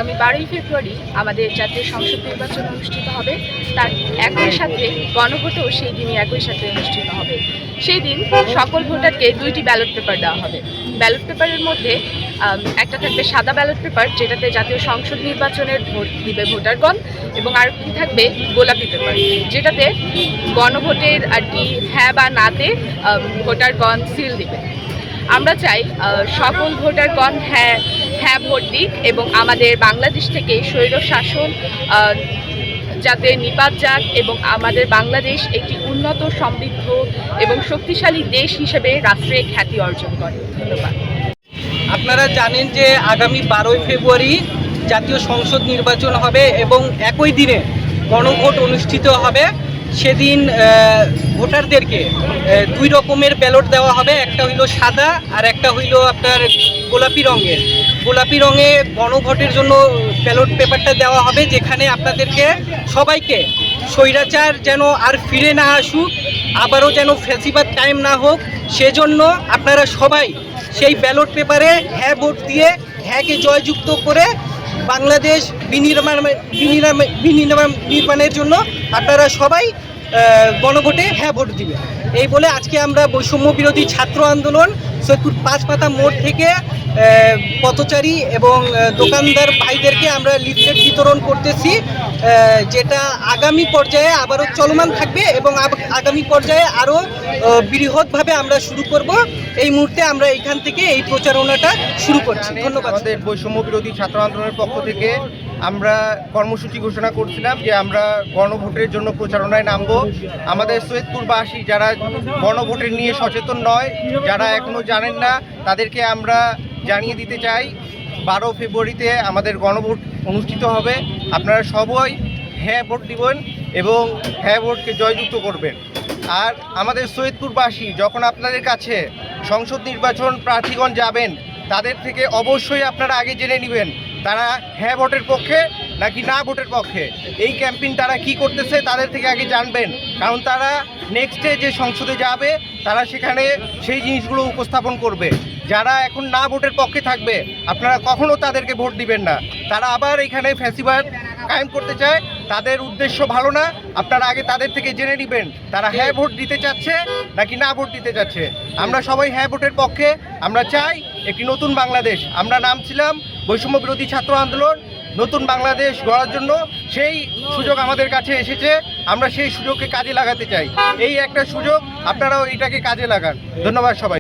আগামী 12ই ফেব্রুয়ারি আমাদের জাতীয় সংসদ নির্বাচন অনুষ্ঠিত হবে। তার একই সাথে গণভোটও সেই দিনই একই সাথে অনুষ্ঠিত হবে। সেই দিন সকল ভোটারকে 2টি ব্যালট পেপার দেওয়া হবে। ব্যালট পেপারের মধ্যে একটা থাকবে সাদা ব্যালট পেপার, যেটাতে জাতীয় সংসদ নির্বাচনের ভোট দিবে ভোটারগণ, এবং আরেকটি থাকবে গোলাপি পেপার, যেটাতে গণভোটের আর কি হ্যাঁ বা নাতে ভোটারগণ সিল দিবে। আমরা চাই সকল ভোটারগণ হ্যাঁ ভোট দিক এবং আমাদের বাংলাদেশ থেকে স্বৈর শাসন যাতে নিপাত যাক এবং আমাদের বাংলাদেশ একটি উন্নত, সমৃদ্ধ এবং শক্তিশালী দেশ হিসেবে রাষ্ট্রে খ্যাতি অর্জন করে। ধন্যবাদ। আপনারা জানেন যে আগামী 12ই ফেব্রুয়ারি জাতীয় সংসদ নির্বাচন হবে এবং একই দিনে গণভোট অনুষ্ঠিত হবে। সেদিন ভোটারদেরকে 2 রকমের ব্যালট দেওয়া হবে, একটা হইল সাদা আর একটা হইল আপনার গোলাপি রঙের। গোলাপি রঙে গণভোটের জন্য ব্যালট পেপারটা দেওয়া হবে, যেখানে আপনাদেরকে সবাইকে স্বৈরাচার যেন আর ফিরে না আসুক, আবারও যেন ফ্যাসিবাদ কায়েম না হোক, সেজন্য আপনারা সবাই সেই ব্যালট পেপারে হ্যাঁ ভোট দিয়ে হ্যাঁকে জয়যুক্ত করে বাংলাদেশ বিনির্মাণের জন্য আপনারা সবাই গণভোটে হ্যাঁ ভোট দিবে। এই বলে আজকে আমরা বৈষম্য বিরোধী ছাত্র আন্দোলন সৈয়দপুর 5 পাতা মোড় থেকে পথচারী এবং দোকানদার ভাইদেরকে আমরা লিফলেট বিতরণ করতেছি, যেটা আগামী পর্যায়ে আবারও চলমান থাকবে এবং আগামী পর্যায়ে আরও বৃহৎভাবে আমরা শুরু করব। এই মুহূর্তে আমরা এইখান থেকে এই প্রচারণাটা শুরু করছি। ধন্যবাদ। আমাদের বৈষম্য বিরোধী ছাত্র আন্দোলনের পক্ষ থেকে আমরা কর্মসূচি ঘোষণা করছিলাম যে আমরা গণভোটের জন্য প্রচারণায় নামবো। আমাদের সৈয়দপুরবাসী যারা গণভোটের নিয়ে সচেতন নয়, যারা এখনও জানেন না, তাদেরকে আমরা জানিয়ে দিতে চাই 12 ফেব্রুয়ারিতে আমাদের গণভোট অনুষ্ঠিত হবে। আপনারা সবাই হ্যাঁ ভোট দিবেন এবং হ্যাঁ ভোটকে জয়যুক্ত করবেন। আর আমাদের সৈয়দপুরবাসী যখন আপনাদের কাছে সংসদ নির্বাচন প্রার্থীগণ যাবেন, তাদের থেকে অবশ্যই আপনারা আগে জেনে নেবেন তারা হ্যাঁ ভোটের পক্ষে নাকি না ভোটের পক্ষে। এই ক্যাম্পেইন তারা কি করতেছে তাদের থেকে আগে জানবেন, কারণ তারা নেক্সটে যে সংসদে যাবে তারা সেখানে সেই জিনিসগুলো উপস্থাপন করবে। যারা এখন না ভোটের পক্ষে থাকবে আপনারা কখনো তাদেরকে ভোট দিবেন না, তারা আবার এখানে ফ্যাসিবাদ কায়েম করতে চায়, তাদের উদ্দেশ্য ভালো না। আপনারা আগে তাদের থেকে জেনে নেবেন তারা হ্যাঁ ভোট দিতে চাচ্ছে নাকি না ভোট দিতে চাচ্ছে। আমরা সবাই হ্যাঁ ভোটের পক্ষে। আমরা চাই একটি নতুন বাংলাদেশ। আমরা নামছিলাম বৈষম্য বিরোধী ছাত্র আন্দোলন নতুন বাংলাদেশ গড়ার জন্য, সেই সুযোগ আমাদের কাছে এসেছে, আমরা সেই সুযোগকে কাজে লাগাতে চাই। এই একটা সুযোগ, আপনারাও এটাকে কাজে লাগান। ধন্যবাদ সবাই।